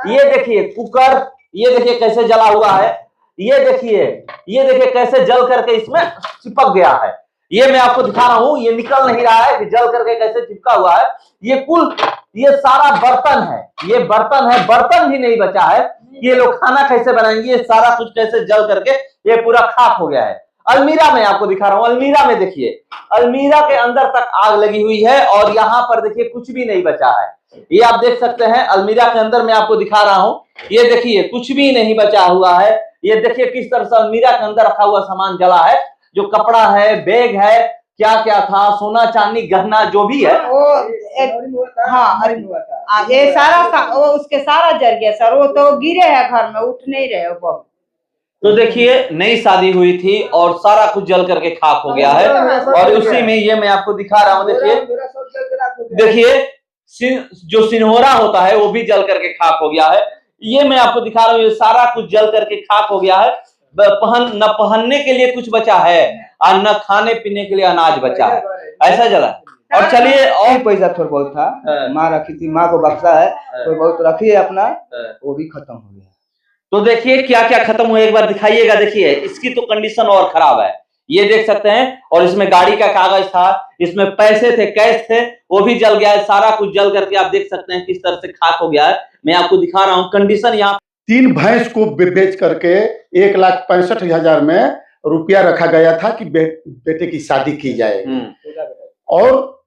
ये देखिए कुकर, ये देखिए कैसे जला हुआ है, ये देखिए कैसे जल करके इसमें चिपक गया है। ये मैं आपको दिखा रहा हूं, ये निकल नहीं रहा है कि जल करके कैसे चिपका हुआ है। ये सारा बर्तन है, ये बर्तन है, बर्तन भी नहीं बचा है। ये लोग खाना कैसे बनाएंगे, ये सारा कुछ कैसे जल करके ये पूरा खाक हो गया है। अलमीरा में आपको दिखा रहा हूं, अलमीरा में देखिए, अलमीरा के अंदर तक आग लगी हुई है और यहाँ पर देखिए कुछ भी नहीं बचा है। ये आप देख सकते हैं अलमीरा के अंदर, मैं आपको दिखा रहा हूं, ये देखिए कुछ भी नहीं बचा हुआ है। ये देखिए किस तरह से अलमीरा के अंदर रखा हुआ सामान जला है, जो कपड़ा है, बैग है, क्या क्या था, सोना चांदी गहना जो भी है वो हाँ, ये सारा वो उसके सारा जल गया सर। वो तो गिरे है घर में, उठ नहीं रहे वो। तो देखिए नई शादी हुई थी और सारा कुछ जल करके खाक हो गया है। और उसी में ये मैं आपको दिखा रहा हूँ, देखिए जो सिन्होरा होता है वो भी जल करके खाक हो गया है। ये मैं आपको दिखा रहा हूँ, ये सारा कुछ जल करके खाक हो गया है। न पहनने के लिए कुछ बचा है और न खाने पीने के लिए अनाज बचा है, ऐसा जला। और चलिए, और पैसा थोड़ा बहुत था, माँ रखी थी, माँ को बक्सा है तो बहुत रखी है अपना, वो भी खत्म हो गया। तो देखिए क्या क्या खत्म हुआ, एक बार दिखाइएगा। देखिए इसकी तो कंडीशन और खराब है, ये देख सकते हैं। और इसमें गाड़ी का कागज था, इसमें पैसे थे, कैश थे, वो भी जल गया है। सारा कुछ जल करके आप देख सकते हैं किस तरह से खाक हो गया है। मैं आपको दिखा रहा हूँ कंडीशन। यहाँ 3 भैंस को बेच करके 1,65,000 में रुपया रखा गया था कि बेटे की शादी की जाए। और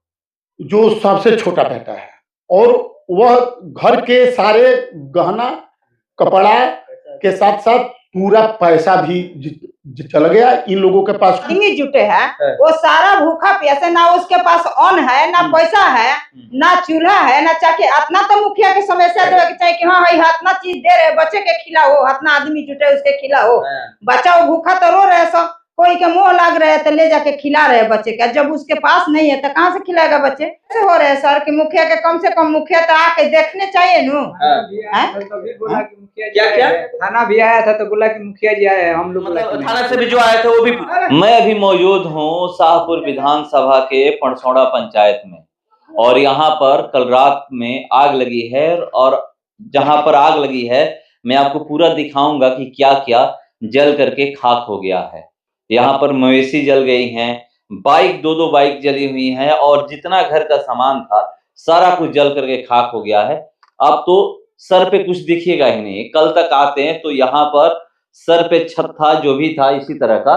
जो सबसे छोटा बेटा है, और वह घर के सारे गहना कपड़ा के साथ साथ पूरा पैसा भी चल गया। इन लोगों के पास आदमी जुटे हैं, वो सारा भूखा प्यासे, ना उसके पास अन्न है, ना पैसा है, ना चूल्हा है, ना चाके। इतना तो मुखिया के समस्या देवे के चाहिए कि हाँ इतना चीज दे रहे, बच्चे के खिलाओ, इतना आदमी जुटे उसके खिलाओ। बच्चा वो भूखा तो रो रहे, सब कोई के मुंह लग रहे है तो ले जाके खिला रहे बच्चे का। जब उसके पास नहीं है तो कहाँ से खिलाएगा बच्चे? ऐसे हो रहे हैं सर कि मुखिया के कम से कम मुखिया तो आके देखने चाहिए नु। क्या थाना भी आया था तो बोला कि मुखिया जी आए, हम लोग थाना से भी जो आए थे वो भी। मैं भी मौजूद हूँ शाहपुर विधानसभा के पणसौड़ा पंचायत में, और यहाँ पर कल रात में आग लगी है। और जहाँ पर आग लगी है मैं आपको पूरा दिखाऊंगा कि क्या क्या जल करके खाक हो गया है। यहाँ पर मवेशी जल गई हैं, बाइक 2-2 बाइक जली हुई हैं, और जितना घर का सामान था सारा कुछ जल करके खाक हो गया है। अब तो सर पे कुछ दिखेगा ही नहीं। कल तक आते हैं तो यहाँ पर सर पे छत था, जो भी था इसी तरह का,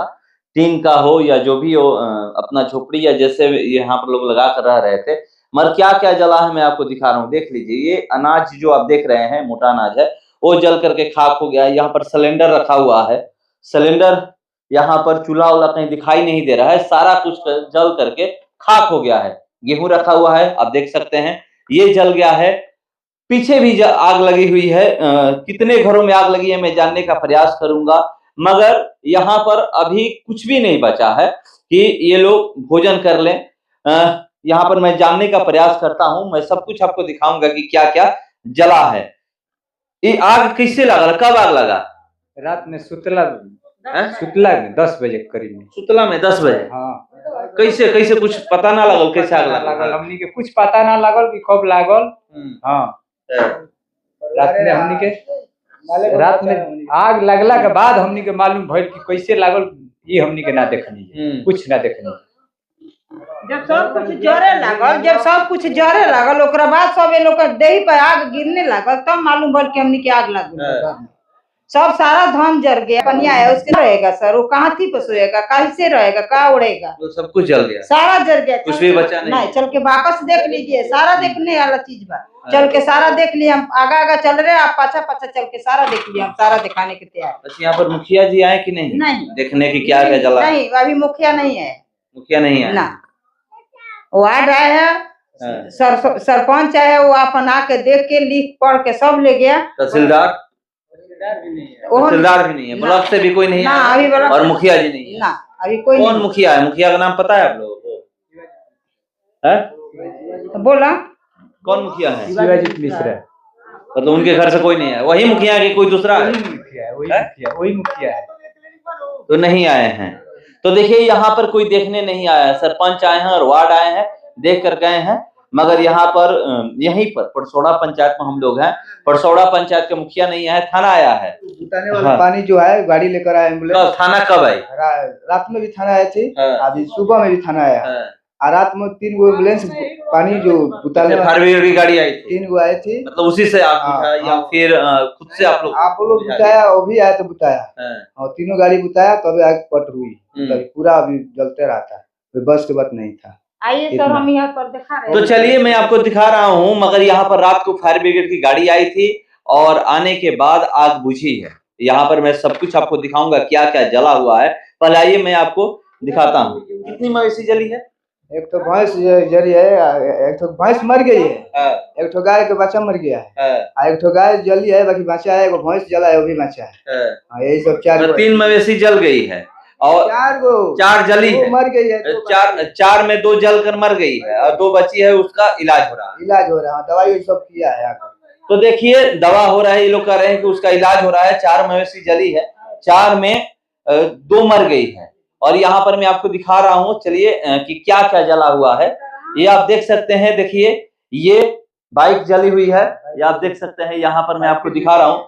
टीन का हो या जो भी हो, अपना झोपड़ी या जैसे यहाँ पर लोग लगा कर रह रहे थे। मगर क्या क्या जला है मैं आपको दिखा रहा हूँ। देख लीजिए, ये अनाज जो आप देख रहे हैं, मोटा अनाज है, वो जल करके खाक हो गया है। यहाँ पर सिलेंडर रखा हुआ है, सिलेंडर, यहाँ पर चूल्हा उल्हा कहीं दिखाई नहीं दे रहा है, सारा कुछ जल करके खाक हो गया है। गेहूं रखा हुआ है, आप देख सकते हैं, ये जल गया है। पीछे भी आग लगी हुई है। कितने घरों में आग लगी है मैं जानने का प्रयास करूंगा, मगर यहाँ पर अभी कुछ भी नहीं बचा है कि ये लोग भोजन कर लें। यहाँ पर मैं जानने का प्रयास करता हूं, मैं सब कुछ आपको दिखाऊंगा कि क्या क्या जला है। ये आग किससे लगा, कब आग लगा? रात में सुतला में 10 बजे करीब में। सुतला में 10 बजे? हाँ। कैसे कुछ पता ना लगल, कैसे आग लागल? हमनी के कुछ पता ना लगल कि कब लागल। हाँ, रात में आग लगला के बाद हमनी के मालूम भइल कि कैसे लागल। ये हमनी के ना देखनी, कुछ ना देखनी। जब सब कुछ जरे लागल, ओकरा बाद सब ये लोग देही पे आग गिरने लागल, तब मालूम भल कि हमनी के आग लग। सब सारा धान जर गया, पनिया है उसके रहेगा सर, वो कहाँ थी पसोएगा, कैसे रहेगा, कहाँ उड़ेगा? तो सब कुछ जल गया, सारा जल गया, कुछ भी बचा नहीं। चल के वापस देख लीजिए, सारा देखने वाला चीज बा। चल के सारा देख लिए, हम आगा चल रहे, आप पाछा चल के सारा देख लिया, हम सारा दिखाने के तैयार। अच्छा, यहाँ पर मुखिया जी आए कि नहीं? नहीं, देखने की क्या जला? नहीं, अभी मुखिया नहीं है। मुखिया नहीं है ना, वो आ रहा है, सरपंच आया, वो अपन आके देख के लिख पढ़ के सब ले गया। तहसीलदार भी नहीं है, ब्लॉक से भी कोई नहीं है, अभी और मुखिया जी नहीं है ना, अभी कोई। कौन मुखिया है? मुखिया का नाम पता है आप लोगों को? बोला कौन मुखिया है? शिवाजी मिश्रा। मतलब उनके घर से कोई नहीं है, वही मुखिया है कि कोई दूसरा है? वही मुखिया है। तो नहीं आए हैं। तो देखिए यहाँ पर कोई देखने नहीं आया है, सरपंच आए हैं और वार्ड आए हैं, देख कर गए हैं। मगर यहाँ पर यहीं पर परसौड़ा पंचायत में हम लोग हैं। परसौड़ा पंचायत के मुखिया नहीं है, थाना आया है। उतारने वाला हाँ। पानी जो है गाड़ी लेकर आया एम्बुलेंस। थाना कब आई? रात में भी थाना आए थे, हाँ। अभी सुबह में भी थाना आया। हाँ। और रात में 3 गो एम्बुलेंस पानी जो उतारने वाले फायर ब्रिगेड की गाड़ी आई थी, 3 गो आए थे। मतलब उसी से आप हाँ, बुझा या हाँ। फिर खुद से आप लोग बुताया, वो भी आया तो बुताया। हाँ। और तीनों गाड़ी बुताया तब आग पट हुई, तभी पूरा अभी जलते रहा था, बस के बात नहीं था। आइए सर, हम यहाँ पर दिखा रहे हैं। तो चलिए मैं आपको दिखा रहा हूँ, मगर यहाँ पर रात को फायर ब्रिगेड की गाड़ी आई थी और आने के बाद आग बुझी है। यहाँ पर मैं सब कुछ आपको दिखाऊंगा क्या क्या जला हुआ है। पहले आइए मैं आपको दिखाता हूँ। कितनी मवेशी जली है? एक तो भैंस जली है, एक तो भैंस मर गई है, एक तो गाय का बच्चा मर गया है, एक तो गाय जली है, बाकी बचा है, एगो भैंस जला है, वो भी बचा है। यही सब 4 3 मवेशी जल गई है और 4 जली है, मर गई है। 4 में 2 जल कर मर गई है और 2 बची है, उसका इलाज हो रहा है। दवाई सब किया है। तो देखिए दवा हो रहा है, ये लोग कह रहे हैं कि उसका इलाज हो रहा है। 4 मवेशी जली है, 4 में 2 मर गई है। और यहाँ पर मैं आपको दिखा रहा हूँ, चलिए कि क्या क्या जला हुआ है। ये आप देख सकते हैं, देखिए ये बाइक जली हुई है, ये आप देख सकते हैं। यहाँ पर मैं आपको दिखा रहा हूँ,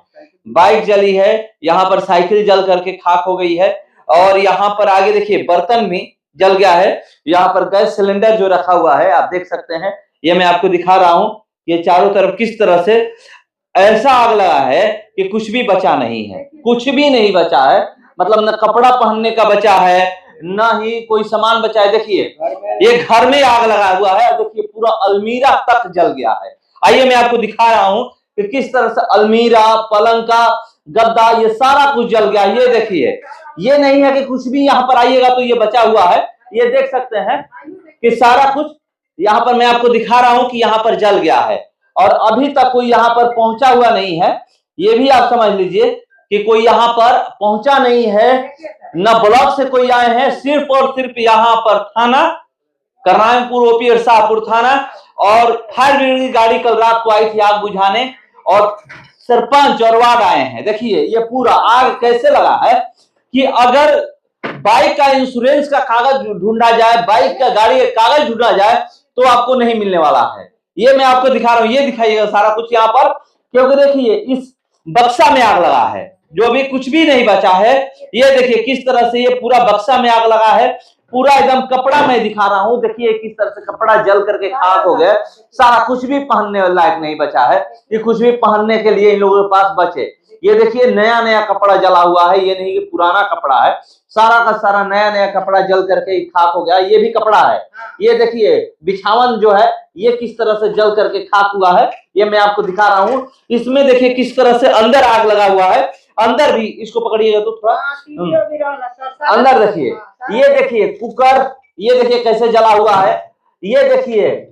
बाइक जली है, यहाँ पर साइकिल जल करके खाक हो गई है। और यहाँ पर आगे देखिए बर्तन भी जल गया है। यहाँ पर गैस सिलेंडर जो रखा हुआ है आप देख सकते हैं, ये मैं आपको दिखा रहा हूँ। ये चारों तरफ किस तरह से ऐसा आग लगा है कि कुछ भी बचा नहीं है, कुछ भी नहीं बचा है। मतलब न कपड़ा पहनने का बचा है, न ही कोई सामान बचा है। देखिए ये घर में आग लगा हुआ है, देखिए पूरा अलमीरा तक जल गया है। आइए मैं आपको दिखा रहा हूँ कि किस तरह से अलमीरा, पलंग का गद्दा, ये सारा कुछ जल गया। ये देखिए, ये नहीं है कि कुछ भी यहाँ पर आइएगा तो ये बचा हुआ है। ये देख सकते हैं कि सारा कुछ यहाँ पर मैं आपको दिखा रहा हूँ कि यहाँ पर जल गया है और अभी तक कोई यहाँ पर पहुंचा हुआ नहीं है। ये भी आप समझ लीजिए कि कोई यहाँ पर पहुंचा नहीं है, न ब्लॉक से कोई आए हैं। सिर्फ और सिर्फ यहाँ पर थाना करनामपुर ओपी और शाहपुर थाना और फायर ब्रिगेड की गाड़ी कल रात को आई थी आग बुझाने, और सरपंच और वार्ड आए हैं। देखिए ये पूरा आग कैसे लगा है कि अगर बाइक का इंश्योरेंस का कागज ढूंढा जाए, बाइक का गाड़ी का कागज ढूंढा जाए तो आपको नहीं मिलने वाला है। ये मैं आपको दिखा रहा हूँ, ये दिखाइएगा सारा कुछ यहाँ पर, क्योंकि देखिए इस बक्सा में आग लगा है, जो भी कुछ भी नहीं बचा है। ये देखिए किस तरह से ये पूरा बक्सा में आग लगा है, पूरा एकदम कपड़ा मैं दिखा रहा हूँ। देखिए किस तरह से कपड़ा जल करके खाक हो गया, सारा कुछ भी पहनने लायक नहीं बचा है। ये कुछ भी पहनने के लिए इन लोगों के पास बचे। ये देखिए नया नया कपड़ा जला हुआ है, ये नहीं कि पुराना कपड़ा है, सारा का सारा नया नया कपड़ा जल करके खाक हो गया। ये भी कपड़ा है, ये देखिए बिछावन जो है ये किस तरह से जल करके खाक हुआ है, ये मैं आपको दिखा रहा हूँ। इसमें देखिए किस तरह से अंदर आग लगा हुआ है, अंदर भी इसको पकड़िएगा तो थोड़ा अंदर देखिए। ये देखिए कुकर, ये देखिए कैसे जला हुआ है, ये देखिए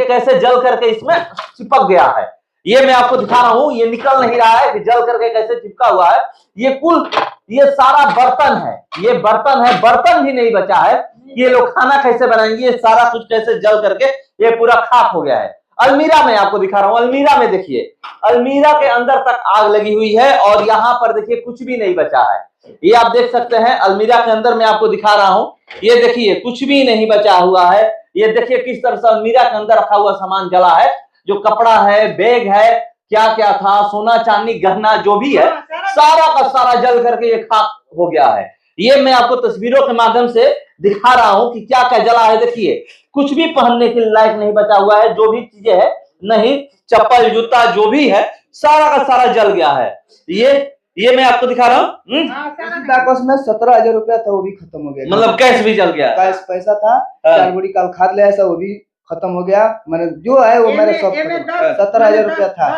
कैसे जल करके इसमें चिपक गया है। ये मैं आपको दिखा रहा हूँ, ये निकल नहीं रहा है कि जल करके कैसे चिपका हुआ है। ये सारा बर्तन है, ये बर्तन है, बर्तन भी नहीं बचा है। ये लोग खाना कैसे बनाएंगे, ये सारा कुछ कैसे जल करके ये पूरा खाक हो गया है। अलमीरा में आपको दिखा रहा हूँ, अलमीरा में देखिए, अलमीरा के अंदर तक आग लगी हुई है और यहाँ पर देखिए कुछ भी नहीं बचा है। ये आप देख सकते हैं अलमीरा के अंदर मैं आपको दिखा रहा हूँ, ये देखिए कुछ भी नहीं बचा हुआ है। ये देखिए किस तरह से अलमीरा के अंदर रखा हुआ सामान जला है, जो कपड़ा है, बैग है, क्या क्या था, सोना चांदी गहना जो भी है, सारा का सारा जल करके ये खाक हो गया है। ये मैं आपको तस्वीरों के माध्यम से दिखा रहा हूं कि क्या क्या जला है। देखिए कुछ भी पहनने के लायक नहीं बचा हुआ है, जो भी चीजें है, नहीं चप्पल जूता जो भी है सारा का सारा जल गया है। ये मैं आपको दिखा रहा हूँ। में 17,000 रुपया था, वो भी खत्म हो गया। मतलब कैश भी जल गया, कैश पैसा था, 4 बोरी काल खाद ले ऐसा, वो भी खत्म हो गया। मैंने जो है वो मेरे सब 17,000 रुपया था।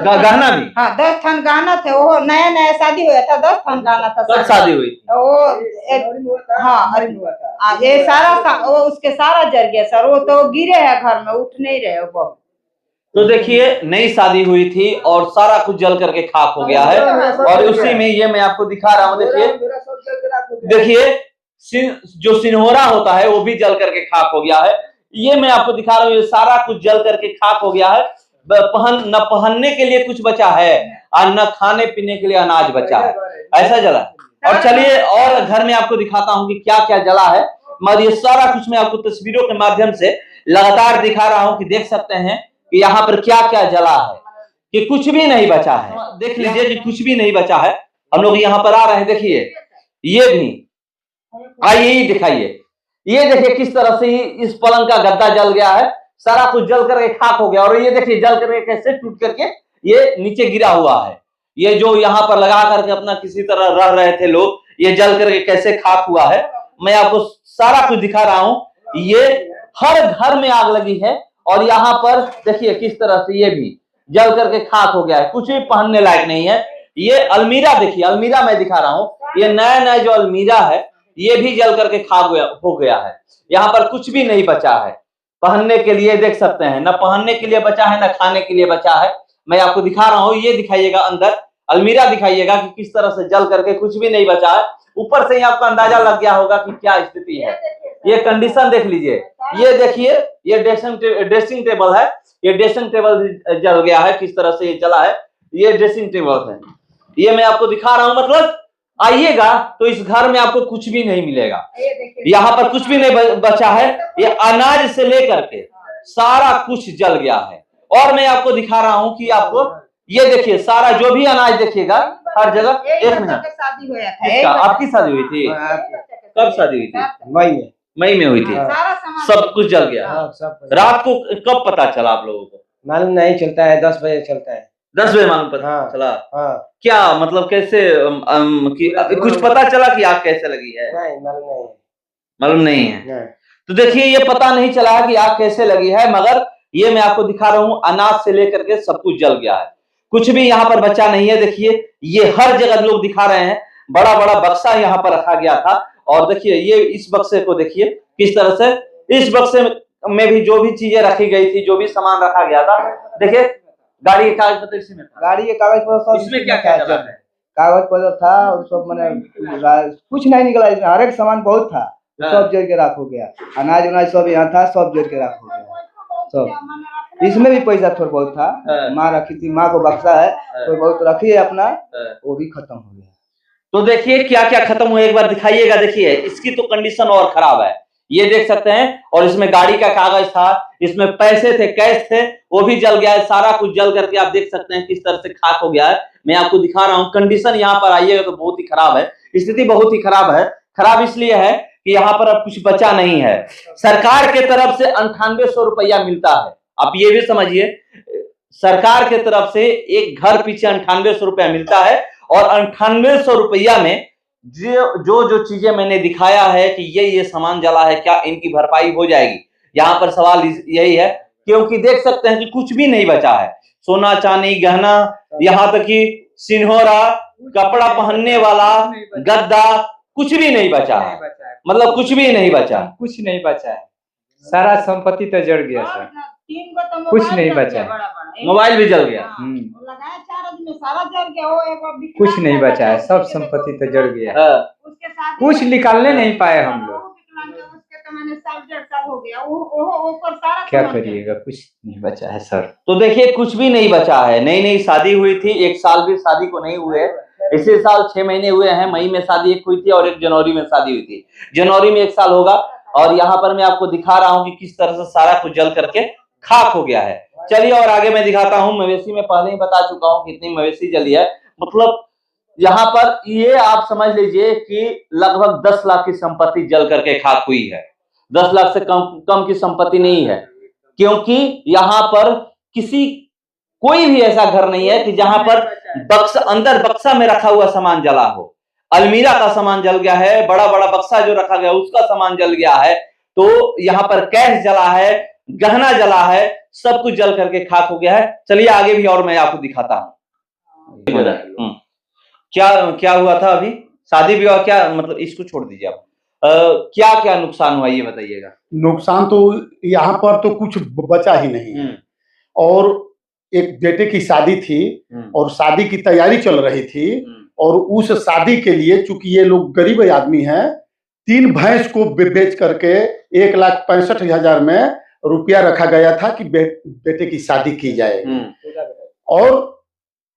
गहना भी, हाँ 10 ठन गहना थे, वो नया नया शादी हुआ था, 10 ठन गहना था। कब शादी हुई? हाँ ये सारा वो उसके सारा जल गया सर, वो तो गिरे है घर में, उठ नहीं रहे वो। तो देखिए नई शादी हुई थी और सारा कुछ जल करके खाक हो गया है। और उसी में ये मैं आपको दिखा रहा हूँ, देखिए जो सिन्होरा होता है वो भी जल करके खाक हो गया है। ये मैं आपको दिखा रहा हूँ, ये सारा कुछ जल करके खाक हो गया है। न पहनने के लिए कुछ बचा है और न खाने पीने के लिए अनाज बचा है, ऐसा जला। और चलिए और घर में आपको दिखाता हूँ कि क्या क्या जला है, मगर ये सारा कुछ मैं आपको तस्वीरों के माध्यम से लगातार दिखा रहा हूं कि देख सकते हैं कि यहाँ पर क्या क्या जला है, कि कुछ भी नहीं बचा है। देख लीजिए कि कुछ भी नहीं बचा है। हम लोग यहाँ पर आ रहे हैं, देखिए ये भी, आइए दिखाइए, ये देखिए किस तरह से इस पलंग का गद्दा जल गया है, सारा कुछ जल करके खाक हो गया। और ये देखिए जल करके कैसे टूट करके ये नीचे गिरा हुआ है। ये जो यहाँ पर लगा करके अपना किसी तरह रह रहे थे लोग, ये जल करके कैसे खाक हुआ है, मैं आपको सारा कुछ दिखा रहा हूं। ये हर घर में आग लगी है और यहाँ पर देखिए किस तरह से ये भी जल करके खाक हो गया है, कुछ भी पहनने लायक नहीं है। ये अलमीरा देखिए, अलमीरा मैं दिखा रहा हूँ, ये नया नया जो अलमीरा है ये भी जल करके खाक हो गया है। यहाँ पर कुछ भी नहीं बचा है पहनने के लिए, देख सकते हैं, ना पहनने के लिए बचा है ना खाने के लिए बचा है। मैं आपको दिखा रहा हूँ, ये दिखाइएगा अंदर अलमीरा दिखाइएगा कि किस तरह से जल करके कुछ भी नहीं बचा है। ऊपर से ही आपको अंदाजा लग गया होगा कि क्या स्थिति है। ये कंडीशन देख लीजिए, ये देखिए, ये ड्रेसिंग टेबल है, ये ड्रेसिंग टेबल जल गया है, किस तरह से ये जला है, ये ड्रेसिंग टेबल है। ये मैं आपको दिखा रहा हूँ, मतलब आइएगा तो इस घर में आपको कुछ भी नहीं मिलेगा। यहाँ पर कुछ भी नहीं बचा है, ये अनाज से लेकर के सारा कुछ जल गया है। और मैं आपको दिखा रहा हूँ कि आपको ये देखिए सारा जो भी अनाज देखिएगा हर जगह। एक मिनट, शादी हुआ था, आपकी शादी हुई थी? कब शादी हुई थी? मई में हुई थी। सब कुछ जल गया। रात को कब पता चला आप लोगों को? मालूम नहीं चलता है, 10 बजे चलता है। 10 बजे मालूम पता चला? क्या मतलब कैसे कुछ पता चला कि आग कैसे लगी है? नहीं, मालूम नहीं है। तो देखिए ये पता नहीं चला कि आग कैसे लगी है, मगर ये मैं आपको दिखा रहा हूँ अनाज से लेकर के सब कुछ जल गया है, कुछ भी यहाँ पर बचा नहीं है। देखिए ये हर जगह लोग दिखा रहे हैं, बड़ा बड़ा बक्सा यहाँ पर रखा गया था। और देखिए ये इस बक्से को देखिए किस तरह से, इस बक्से में भी जो भी चीजें रखी गई थी, जो भी सामान रखा गया था, देखिए गाड़ी के कागज पत्र इसमें था। गाड़ी के कागज पत्र इसमें क्या क्या जला है? कागज पत्र था और सब मैंने कुछ नहीं निकला इसमें, हर एक सामान बहुत था, सब जल के राख हो गया। अनाज उनाज सब यहाँ था, सब जल के राख हो गया सब। इसमें भी पैसा थोड़ा बहुत था, माँ रखी थी, माँ को बक्सा है तो बहुत रखी है अपना, वो भी खत्म हो गया। तो देखिए क्या क्या खत्म हुआ, एक बार दिखाइएगा। देखिए इसकी तो कंडीशन और खराब है, ये देख सकते हैं। और इसमें गाड़ी का कागज था, इसमें पैसे थे, कैश थे, वो भी जल गया है। सारा कुछ जल करके आप देख सकते हैं किस तरह से खाक हो गया है। मैं आपको दिखा रहा हूँ कंडीशन, यहाँ पर आइएगा तो बहुत ही खराब है, स्थिति बहुत ही खराब है। खराब इसलिए है कि यहाँ पर अब कुछ बचा नहीं है। सरकार के तरफ से 9800 रुपया मिलता है, आप ये भी समझिए, सरकार के तरफ से एक घर पीछे 9800 रुपया मिलता है। और 9800 रुपया में जो चीजें मैंने दिखाया है कि ये सामान जला है, क्या इनकी भरपाई हो जाएगी? यहाँ पर सवाल यही है, क्योंकि देख सकते हैं कि कुछ भी नहीं बचा है। सोना चांदी गहना, यहाँ तक कि सिन्होरा, कपड़ा पहनने वाला गद्दा, कुछ भी नहीं बचा है। मतलब कुछ भी नहीं बचा, कुछ नहीं बचा है, सारा संपत्ति तो जड़ गया सर, कुछ नहीं बचा है। मोबाइल भी जल गया, कुछ नहीं बचा है, सब संपत्ति तो जड़ गया है। कुछ निकालने नहीं पाए हम लोग, क्या करिएगा, कुछ नहीं बचा है सर। तो देखिए कुछ भी नहीं बचा है। नई नई शादी हुई थी, 1 साल भी शादी को नहीं हुए, इसी साल 6 महीने हुए हैं। मई में शादी एक हुई थी और 1 जनवरी में शादी हुई थी, जनवरी में 1 साल होगा। और यहाँ पर मैं आपको दिखा रहा हूँ कि किस तरह से सारा कुछ जल करके खाक हो गया है। चलिए और आगे मैं दिखाता हूँ। मवेशी में पहले ही बता चुका हूँ कितनी मवेशी जली है। मतलब यहाँ पर ये आप समझ लीजिए कि लगभग 10 लाख की संपत्ति जल करके खाक हुई है। 10 लाख से कम की संपत्ति नहीं है, क्योंकि यहाँ पर कोई भी ऐसा घर नहीं है कि जहां पर अंदर बक्सा में रखा हुआ सामान जला हो। अलमीरा का सामान जल गया है, बड़ा बड़ा बक्सा जो रखा गया उसका सामान जल गया है। तो यहाँ पर कैश जला है, गहना जला है, सब कुछ जल करके खाक हो गया है। चलिए आगे भी और मैं आपको दिखाता हूँ। क्या हुआ था अभी शादी विवाह, क्या मतलब, इसको छोड़ दीजिए आप। क्या क्या नुकसान हुआ ये बताइएगा। नुकसान तो यहाँ पर तो कुछ बचा ही नहीं। और एक बेटे की शादी थी और शादी की तैयारी चल रही थी, और उस शादी के लिए चूंकि ये लोग गरीब आदमी हैं, 3 भैंस को बेच करके 1,65,000 में रुपया रखा गया था कि बेटे की शादी की जाए। और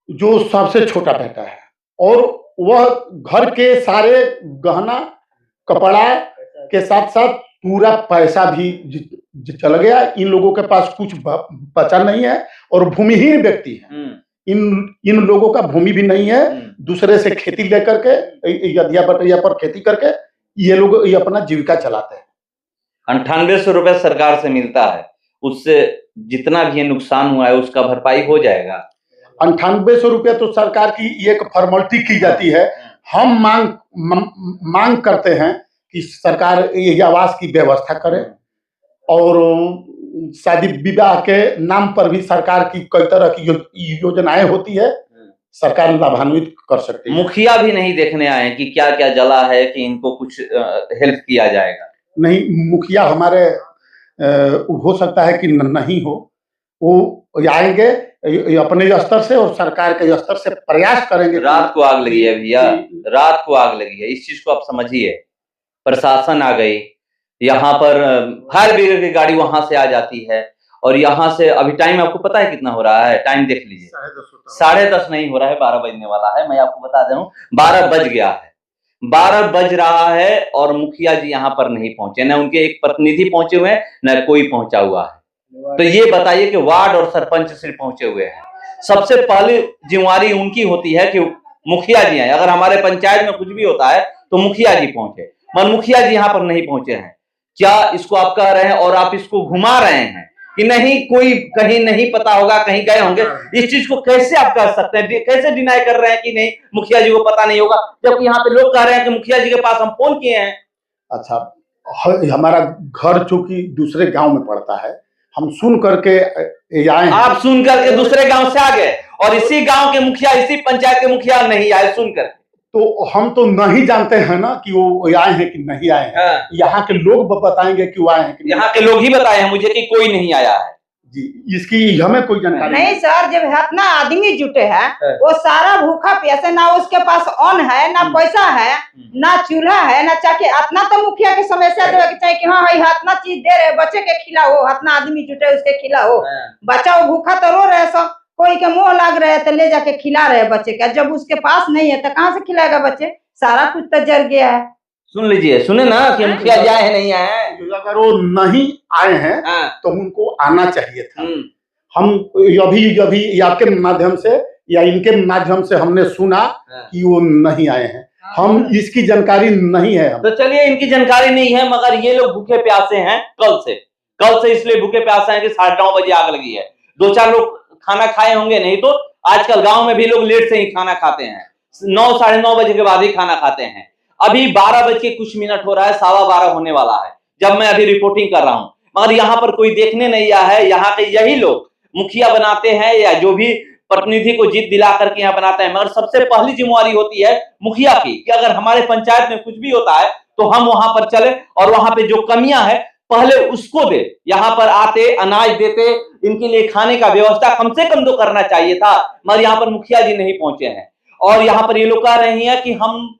जो सबसे छोटा बेटा है, और वह घर के सारे गहना कपड़ा के साथ साथ पूरा पैसा भी चल गया। इन लोगों के पास कुछ बचा नहीं है और भूमिहीन व्यक्ति है। इन लोगों का भूमि भी नहीं है, दूसरे से खेती लेकर के यदिया बटैया पर खेती करके ये लोग ये अपना जीविका चलाते हैं। 9800 रुपए सरकार से मिलता है, उससे जितना भी नुकसान हुआ है उसका भरपाई हो जाएगा। 9800 रुपया तो सरकार की एक फॉर्मेलिटी की जाती है। हम मांग करते हैं कि सरकार ये आवास की व्यवस्था करे और शादी विवाह के नाम पर भी सरकार की कई तरह की योजनाएं होती है, सरकार लाभान्वित कर सकती है। मुखिया भी नहीं देखने आए कि क्या क्या जला है कि इनको कुछ हेल्प किया जाएगा? नहीं, मुखिया हमारे हो सकता है कि नहीं हो, वो आएंगे अपने स्तर से और सरकार के स्तर से प्रयास करेंगे। रात को आग लगी है भैया, रात को आग लगी है, इस चीज को आप समझिए। प्रशासन आ गई, यहाँ पर फायर ब्रिगेड की गाड़ी वहां से आ जाती है और यहाँ से अभी टाइम आपको पता है कितना हो रहा है? टाइम देख लीजिए, 10:30 नहीं हो रहा है, 12 बजने वाला है। मैं आपको बता दूं 12 बज गया है, 12 बज रहा है और मुखिया जी यहाँ पर नहीं पहुंचे, न उनके एक प्रतिनिधि पहुंचे हुए हैं न कोई पहुंचा हुआ है। तो ये बताइए कि वार्ड और सरपंच सिर्फ पहुंचे हुए हैं। सबसे पहली जिम्मेवारी उनकी होती है कि मुखिया जी आए। अगर हमारे पंचायत में कुछ भी होता है तो मुखिया जी पहुंचे, मगर मुखिया जी यहाँ पर नहीं पहुंचे हैं। क्या इसको आप कह रहे हैं और आप इसको घुमा रहे हैं कि नहीं, कोई कहीं नहीं पता होगा, कहीं गए होंगे? इस चीज को कैसे आप कह सकते हैं, कैसे डिनाई कर रहे हैं कि नहीं मुखिया जी को पता नहीं होगा, जबकि यहाँ पे लोग कह रहे हैं कि मुखिया जी के पास हम फोन किए हैं। अच्छा, हमारा घर चूंकि दूसरे गांव में पड़ता है, हम सुन करके आए। आप सुन करके दूसरे गांव से आ गए और इसी गांव के मुखिया, इसी पंचायत के मुखिया नहीं आए सुनकर, तो हम तो नहीं जानते हैं ना कि वो आए हैं कि नहीं आए हैं। यहाँ के लोग बताएंगे कि वो आए हैं कि यहाँ के लोग ही बताए हैं मुझे कि कोई नहीं आया है जी। इसकी हमें कोई जानकारी नहीं सर। जब इतना आदमी जुटे हैं, वो सारा भूखा प्यासे, ना उसके पास अन्न है, ना पैसा है, ना चूल्हा है, ना चाके। इतना तो मुखिया की समस्या देवे के चाहिए कि हाँ भाई इतना चीज दे रहे, बच्चे के खिलाओ, इतना आदमी जुटे उसके खिलाओ। बच्चा वो भूखा तो रो रहे, सब कोई के मुंह लग रहे तो ले जाके खिला रहे बच्चे का। जब उसके पास नहीं है तो कहाँ से खिलाएगा बच्चे? सारा कुछ तो जल गया है। सुन लीजिए, सुने ना कि मुखिया जी आए हैं नहीं आए हैं। अगर वो नहीं आए हैं तो उनको आना चाहिए था। हम अभी आपके माध्यम से या इनके माध्यम से हमने सुना कि वो नहीं आए हैं, हम इसकी जानकारी नहीं है। तो चलिए, इनकी जानकारी नहीं है, मगर ये लोग भूखे प्यासे हैं कल से इसलिए भूखे प्यासे हैं कि 9:30 बजे आग लगी है। 2-4 लोग खाना खाए होंगे, नहीं तो आजकल गांव में भी लोग लेट से ही खाना खाते हैं, 9 साढ़े 9 बजे के बाद ही खाना खाते हैं। अभी 12 बज के कुछ मिनट हो रहा है, 12:15 होने वाला है जब मैं अभी रिपोर्टिंग कर रहा हूं, मगर यहाँ पर कोई देखने नहीं आया है। यहाँ के यही लोग मुखिया बनाते हैं या जो भी प्रतिनिधि को जीत दिला करके यहाँ बनाते हैं, मगर सबसे पहली जिम्मेवारी होती है मुखिया की कि अगर हमारे पंचायत में कुछ भी होता है तो हम वहां पर चले और वहां पे जो कमियां है पहले उसको दे। यहाँ पर आते, अनाज देते, इनके लिए खाने का व्यवस्था कम से कम तो करना चाहिए था, मगर यहाँ पर मुखिया जी नहीं पहुंचे हैं। और यहाँ पर ये लोग कह रहे हैं कि हम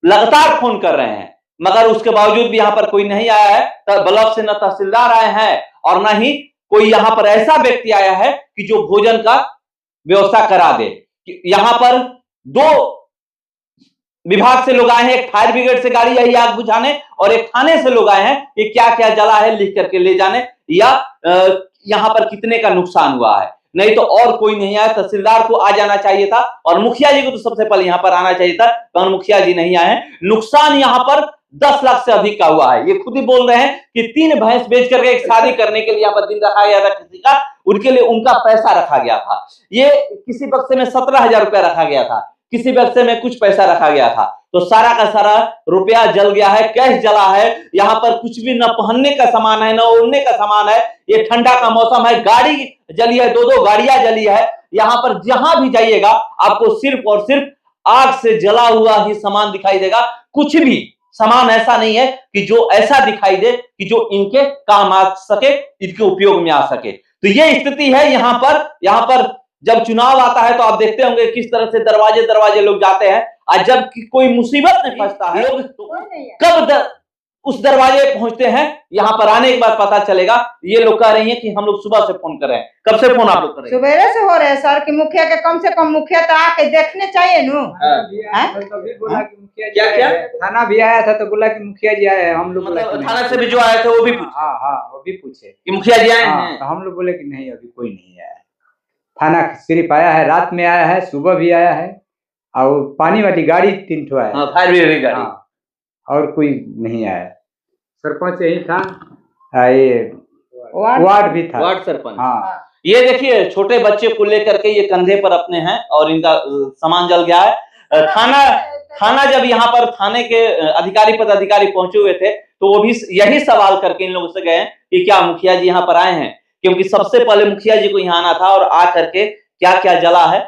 लगातार फोन कर रहे हैं, मगर उसके बावजूद भी यहाँ पर कोई नहीं आया है। तो ब्लॉक से न तहसीलदार आए हैं और न ही कोई यहाँ पर ऐसा व्यक्ति आया है कि जो भोजन का व्यवस्था करा दे। यहाँ पर 2 विभाग से लोग आए हैं, एक फायर ब्रिगेड से गाड़ी आई आग बुझाने और एक थाने से लोग आए हैं कि क्या क्या जला है लिख करके ले जाने या यहाँ पर कितने का नुकसान हुआ है। नहीं तो और कोई नहीं आया। तहसीलदार को आ जाना चाहिए था और मुखिया जी को तो सबसे पहले यहाँ पर आना चाहिए था, पर मुखिया जी नहीं आए हैं। नुकसान यहाँ पर 10 लाख से अधिक का हुआ है। ये खुद ही बोल रहे हैं कि 3 भैंस बेच करके एक शादी करने के लिए यहाँ पर दिन रखा गया था किसी का, उनके लिए उनका पैसा रखा गया था। ये किसी बक्से में 17,000 रुपया रखा गया था, किसी बक्से में कुछ पैसा रखा गया था। तो सारा का सारा रुपया जल गया है, कैश जला है। यहाँ पर कुछ भी न पहनने का सामान है, न ओढ़ने का सामान है। ये ठंडा का मौसम है, गाड़ी जली है, 2-2 गाड़ियां जली है। यहाँ पर जहां भी जाइएगा आपको सिर्फ और सिर्फ आग से जला हुआ ही सामान दिखाई देगा। कुछ भी सामान ऐसा नहीं है कि जो ऐसा दिखाई दे कि जो इनके काम आ सके, इनके उपयोग में आ सके। तो ये स्थिति है यहाँ पर जब चुनाव आता है तो आप देखते होंगे किस तरह से दरवाजे लोग जाते हैं, और जब कोई मुसीबत में फंसता है लोग कब उस दरवाजे पहुंचते हैं, यहाँ पर आने के बाद पता चलेगा। ये लोग कह रही हैं कि हम लोग सुबह से फोन कर रहे हैं। कब से फोन आप लोग कर रहे हैं? सवेरे से हो रहे हैं सर कि मुखिया के कम से कम मुखिया तो आके देखने चाहिए नु। क्या क्या थाना भी आया था तो बोला कि मुखिया जी आए हैं। हम लोग मतलब थाना से भी जो आए थे वो भी पूछे? हाँ वो भी पूछे कि मुखिया जी आए हैं? तो हम लोग बोले कि नहीं अभी कोई नहीं आया है। थाना सिर्फ आया है, रात में आया है, सुबह भी आया है, और पानी वाली गाड़ी 3 ठो आया। फायर ब्रिगेड गाड़ी। और कोई नहीं आया। सरपंच यही था, ये वार्ड भी था, वार्ड सरपंच। हाँ। ये देखिए छोटे बच्चे को लेकर के ये कंधे पर अपने हैं और इनका सामान जल गया है। थाना जब यहाँ पर थाने के अधिकारी पदाधिकारी पहुंचे हुए थे तो वो भी यही सवाल करके इन लोगों से गए कि क्या मुखिया जी यहाँ पर आए हैं, क्योंकि सबसे पहले मुखिया जी को यहाँ आना था और आ करके क्या क्या जला है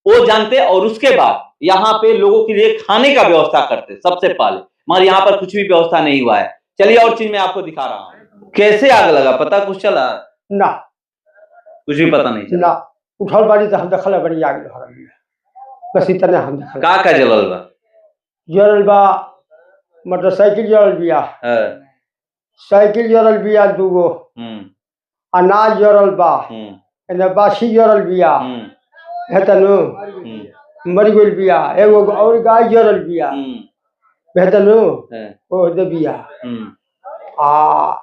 वो जानते, और उसके बाद यहाँ पे लोगों के लिए खाने का व्यवस्था करते सबसे पहले, मगर यहाँ पर कुछ भी व्यवस्था नहीं हुआ है। चलिए और चीज मैं आपको दिखा रहा हूँ। कैसे आग लगा पता कुछ चला? ना कुछ भी पता नहीं चला। ना उठल बाड़ी तो हम देखल बड़ी आग लहर बस इतना हम देखल। का जलल बा? जरल बा मोटरसाइकिल जरल बिया, साइकिल जरल बिया 2 गो, अनाज जरल बा, एने बासी जरल बिया, हेतनु मर गेल बिया, एगो और गाय जरल बिया, हेतनु ओ दे बिया। आ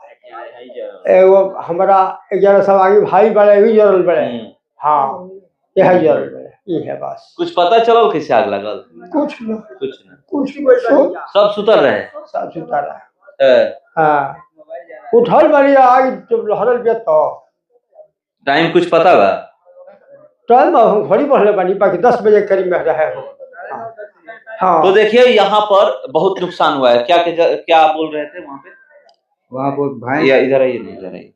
एगो हमरा एक जना सब आगे भाई बड़े भी जरल बड़े। हाँ यह जरल बड़े, ये है बस। कुछ पता चलल कैसे आग लगल? कुछ न सब सुतर रहे? सब सुतर रहे। हाँ उठल बड़ी आग जब लहरल बिया तो टाइम कुछ पता बा? टाइम हम घड़ी बढ़ले बानी, बाकी 10 बजे करीब में रहे हो। हाँ तो देखिए यहाँ पर बहुत नुकसान हुआ है। क्या आप बोल रहे थे वहाँ पे? वहाँ पर भैंस या इधर आइए, नहीं इधर आइए।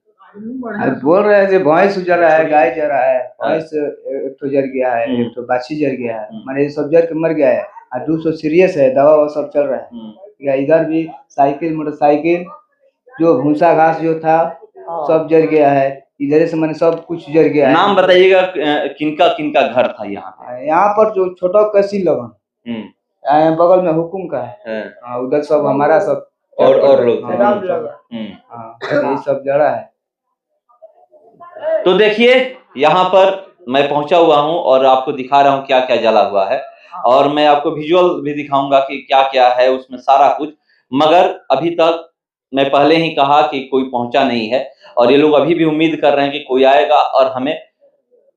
बोल रहे हैं भैंस जल रहा है, गाय जल रहा है, भैंस एक तो जल गया है, एक तो बाछी जल गया है, माने ये सब जल के मर गया है। और 200 सीरियस है, दवा वो सब चल रहा है। इधर भी साइकिल मोटरसाइकिल जो भूसा घास जो था सब जल गया है। इधर से मैंने सब कुछ जल गया है। नाम बताइएगा किनका किनका घर था यहाँ पे? यहाँ पर जो छोटा कसी लगन बगल में हुकुम का है, उधर सब हमारा सब और लोग थे। यही सब जड़ा है। तो देखिए यहाँ पर मैं पहुंचा हुआ हूँ और आपको दिखा रहा हूँ क्या क्या जला हुआ है, और मैं आपको विजुअल भी दिखाऊंगा कि क्या क्या है उसमें सारा कुछ। मगर अभी तक मैं पहले ही कहा कि कोई पहुंचा नहीं है, और ये लोग अभी भी उम्मीद कर रहे हैं कि कोई आएगा और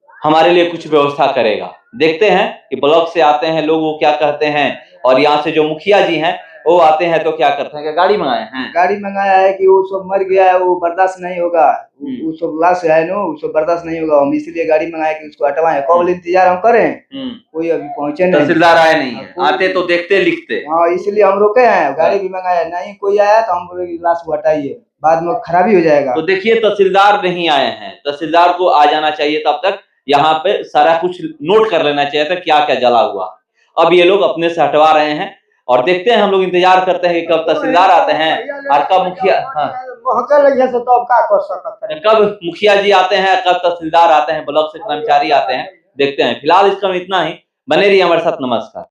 हमारे लिए कुछ व्यवस्था करेगा। देखते हैं कि ब्लॉक से आते हैं लोग, वो क्या कहते हैं, और यहाँ से जो मुखिया जी हैं वो आते हैं तो क्या करते हैं। गाड़ी मंगाए हैं? गाड़ी मंगाया है कि वो सब मर गया है, वो बर्दाश्त नहीं होगा, वो सब लाश है नो, वो सब बर्दाश्त नहीं होगा। हम इसलिए गाड़ी मंगाए कि उसको हटवाएं। कब इंतजार हम करें, कोई अभी पहुंचे नहीं, तहसीलदार आए नहीं है। आते तो देखते लिखते। हाँ इसलिए हम रुके हैं, गाड़ी भी मंगाया नहीं, कोई आया तो हम बोले लाश को हटाइए, बाद में खराबी हो जाएगा। तो देखिए तहसीलदार नहीं आए हैं, तहसीलदार को आ जाना चाहिए, तब तक यहाँ पे सारा कुछ नोट कर लेना चाहिए था क्या क्या जला हुआ। अब ये लोग अपने से हटवा रहे हैं और देखते हैं, हम लोग इंतजार करते हैं कि कब तहसीलदार आते हैं और कब मुखिया कब मुखिया जी आते हैं, कब तहसीलदार आते हैं, ब्लॉक से कर्मचारी आते हैं। देखते हैं। फिलहाल इसका इतना ही। बने रहिए हमारे साथ। नमस्कार।